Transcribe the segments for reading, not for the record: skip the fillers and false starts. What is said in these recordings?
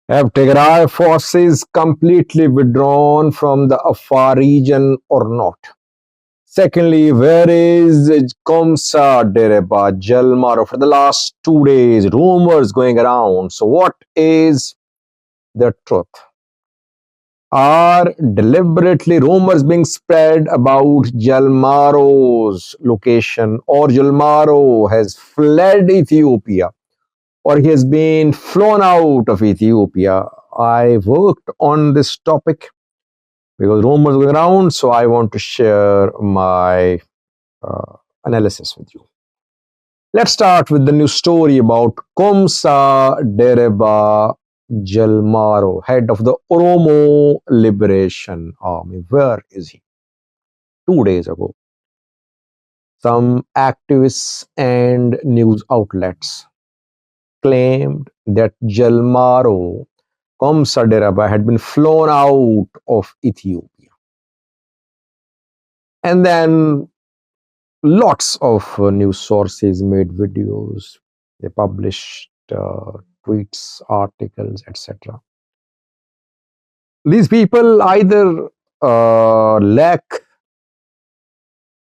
Have Tigray forces completely withdrawn from the Afar region or not? Secondly, where is Kumsa Dirriba Jal Maro for the last 2 days? Rumors going around. So, what is the truth? Are deliberately rumors being spread about Jal Maro's location, or Jal Maro has fled Ethiopia, or he has been flown out of Ethiopia? I worked on this topic because rumors going around, so I want to share my uh, analysis with you. Let's start with the new story about Kumsa Dirriba Jal Maro, head of the Oromo Liberation Army. Where is he? 2 days ago, some activists and news outlets claimed that Jal Maro Kumsa Dirriba had been flown out of Ethiopia. And then lots of news sources made videos, they published tweets, articles, etc. These people either lack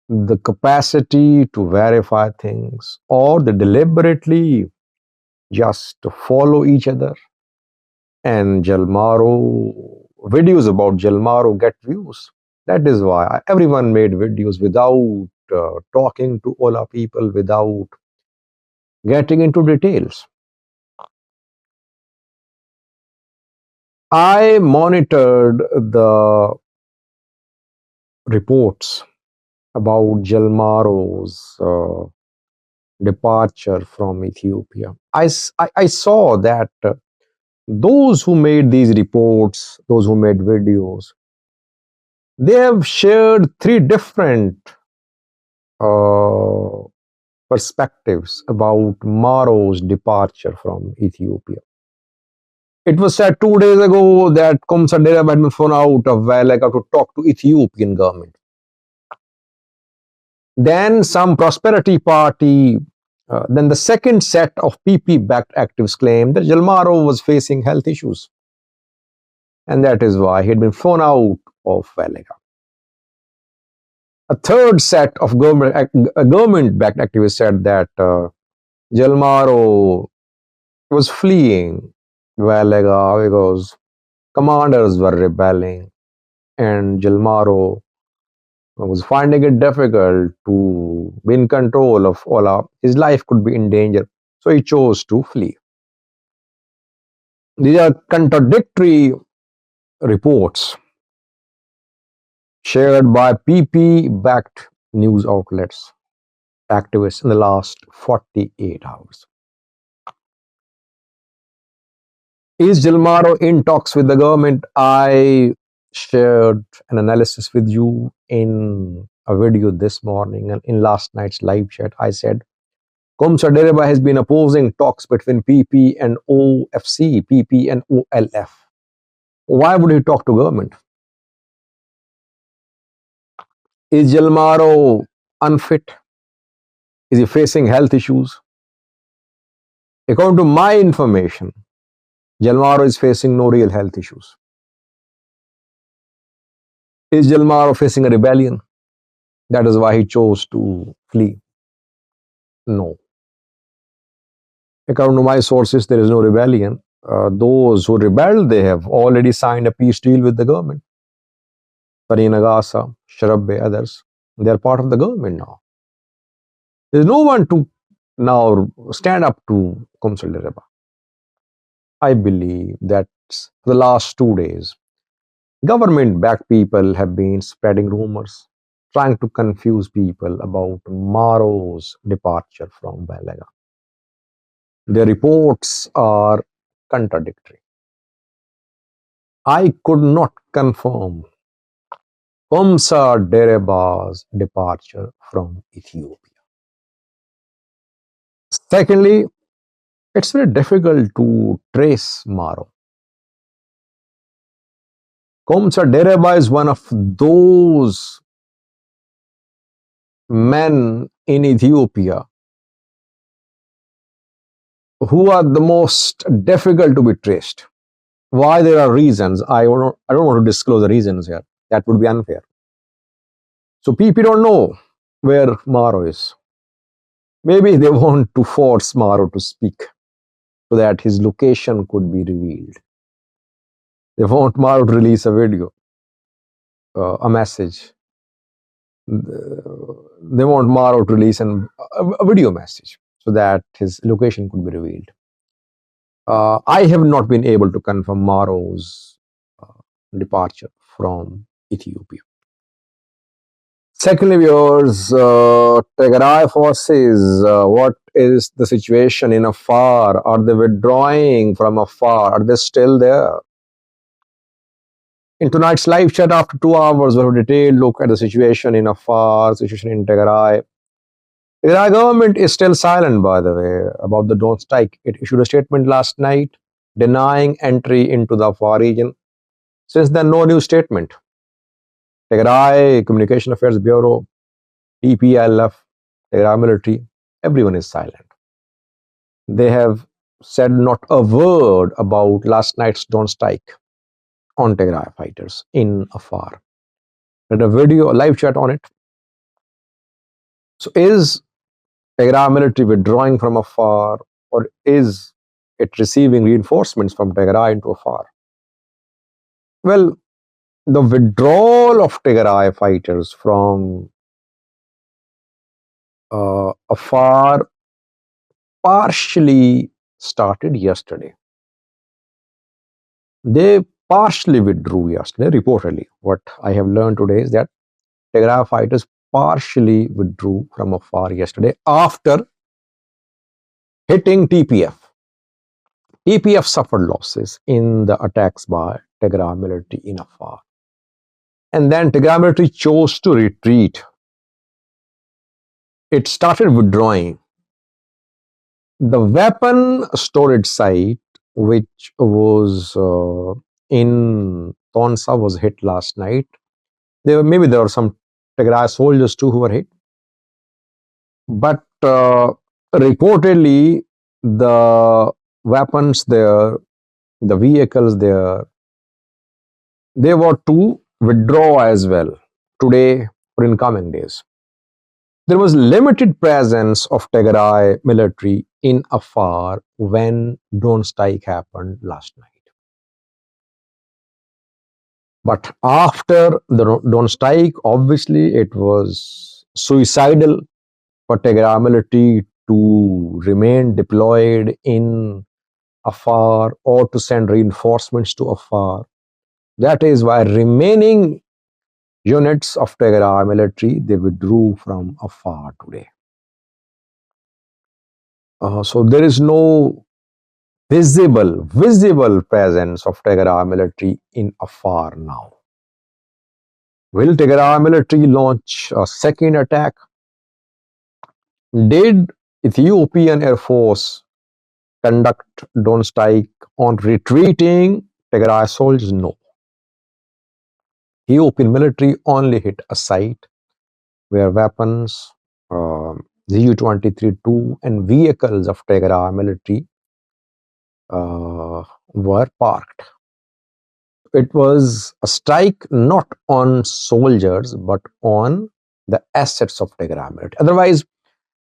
the capacity to verify things, or they deliberately just follow each other. And Jal Maro, videos about Jal Maro get views. That is why everyone made videos without talking to Ola people, without getting into details. I monitored the reports about Jal Maro's departure from Ethiopia. I saw that those who made these reports, those who made videos, they have shared three different uh, perspectives about Maro's departure from Ethiopia. It was said 2 days ago that Kumsa Dirriba had been flown out of Valaga to talk to Ethiopian government. Then some prosperity party, then the second set of PP-backed activists claimed that Jal Maro was facing health issues. And that is why he had been flown out of Valaga. A third set of government-backed activists said that Jal Maro was fleeing Valaga because commanders were rebelling, and Jal Maro was finding it difficult to be in control of Ola. His life could be in danger, so he chose to flee. These are contradictory reports shared by PP-backed news outlets, activists in the last 48 hours. Is Jal Maro in talks with the government? I shared an analysis with you in a video this morning, and in last night's live chat, I said Kumsa Dirriba has been opposing talks between PP and OFC, PP and OLF. Why would he talk to government? Is Jal Maro unfit? Is he facing health issues? According to my information, Jal Maro is facing no real health issues. Is Jal Maro facing a rebellion? That is why he chose to flee. No. According to my sources, there is no rebellion. Those who rebelled, they have already signed a peace deal with the government. Farinagasa, Sharabbe, others, they are part of the government now. There is no one to now stand up to Kumsa Dirriba. I believe that for the last 2 days, government-backed people have been spreading rumors, trying to confuse people about Maro's departure from Valaga. The reports are contradictory. I could not confirm Kumsa Dirriba's departure from Ethiopia. Secondly, it's very difficult to trace Maro. Kumsa Dirriba is one of those men in Ethiopia who are the most difficult to be traced. Why there are reasons? I don't want to disclose the reasons here. That would be unfair. So people don't know where Maro is. Maybe they want to force Maro to speak so that his location could be revealed. They want Maro to release a video, a message. They want Maro to release a video message so that his location could be revealed. I have not been able to confirm Maro's departure from Ethiopia. Secondly, viewers, Tigray forces, what is the situation in Afar? Are they withdrawing from Afar? Are they still there? In tonight's live chat after 2 hours, we'll have a detailed look at the situation in Afar, situation in Tigray. Tigray government is still silent, by the way, about the drone strike. It issued a statement last night denying entry into the Afar region. Since then, no new statement. Tigray Communication Affairs Bureau, TPLF, Tigray military, everyone is silent. They have said not a word about last night's drone strike on Tigray fighters in Afar. Did a video, a live chat on it. So is Tigray military withdrawing from Afar, or is it receiving reinforcements from Tigray into Afar? Well, the withdrawal of Tigray fighters from Afar partially started yesterday. They partially withdrew yesterday, reportedly. What I have learned today is that Tigray fighters partially withdrew from Afar yesterday after hitting TPF. TPF suffered losses in the attacks by Tigray military in Afar. And then Tigray military chose to retreat. It started withdrawing. The weapon storage site, which was in Tonsa, was hit last night. Maybe there were some Tigray soldiers too who were hit. But reportedly, the weapons there, the vehicles there, they were to withdraw as well today or in coming days. There was limited presence of Tigray military in Afar when drone strike happened last night. But after the drone strike, obviously it was suicidal for Tigray military to remain deployed in Afar or to send reinforcements to Afar. That is why remaining units of Tigray military, they withdrew from Afar today. So there is no visible presence of Tigray military in Afar now. Will Tigray military launch a second attack? Did Ethiopian Air Force conduct drone strike on retreating Tigray soldiers? No. Ethiopian military only hit a site where weapons, Zu-23-2 and vehicles of Tigray military were parked. It was a strike not on soldiers but on the assets of Tigray military. Otherwise,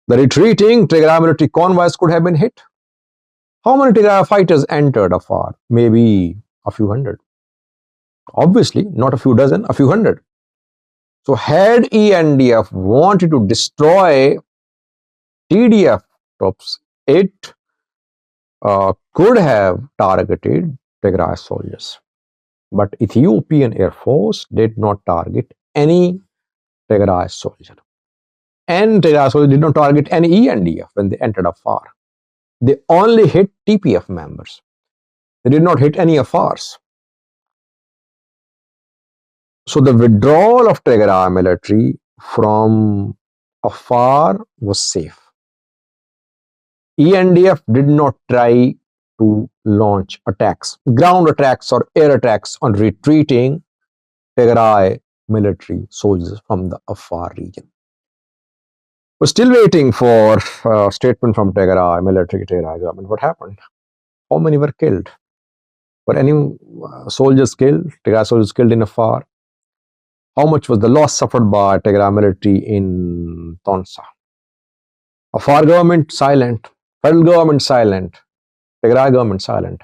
the retreating Tigray military convoys could have been hit. How many Tigray fighters entered Afar? Maybe a few hundred. Obviously, not a few dozen, a few hundred. So had ENDF wanted to destroy TDF troops, it could have targeted Tigray soldiers. But Ethiopian Air Force did not target any Tigray soldier. And Tigray soldiers did not target any ENDF when they entered Afar. They only hit TPF members. They did not hit any Afars. So the withdrawal of Tigray military from Afar was safe. ENDF did not try to launch attacks, ground attacks or air attacks on retreating Tigray military soldiers from the Afar region. We're still waiting for a statement from Tigray military, Tigray government. What happened? How many were killed? Were any soldiers killed? Tigray soldiers killed in Afar? How much was the loss suffered by Tigray military in Tonsa? Afar government silent, federal government silent, Tigray government silent.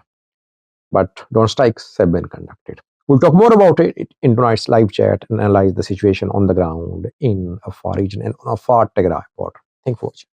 But drone strikes have been conducted. We'll talk more about it in tonight's live chat and analyze the situation on the ground in Afar region and on Afar Tigray border. Thank you for watching.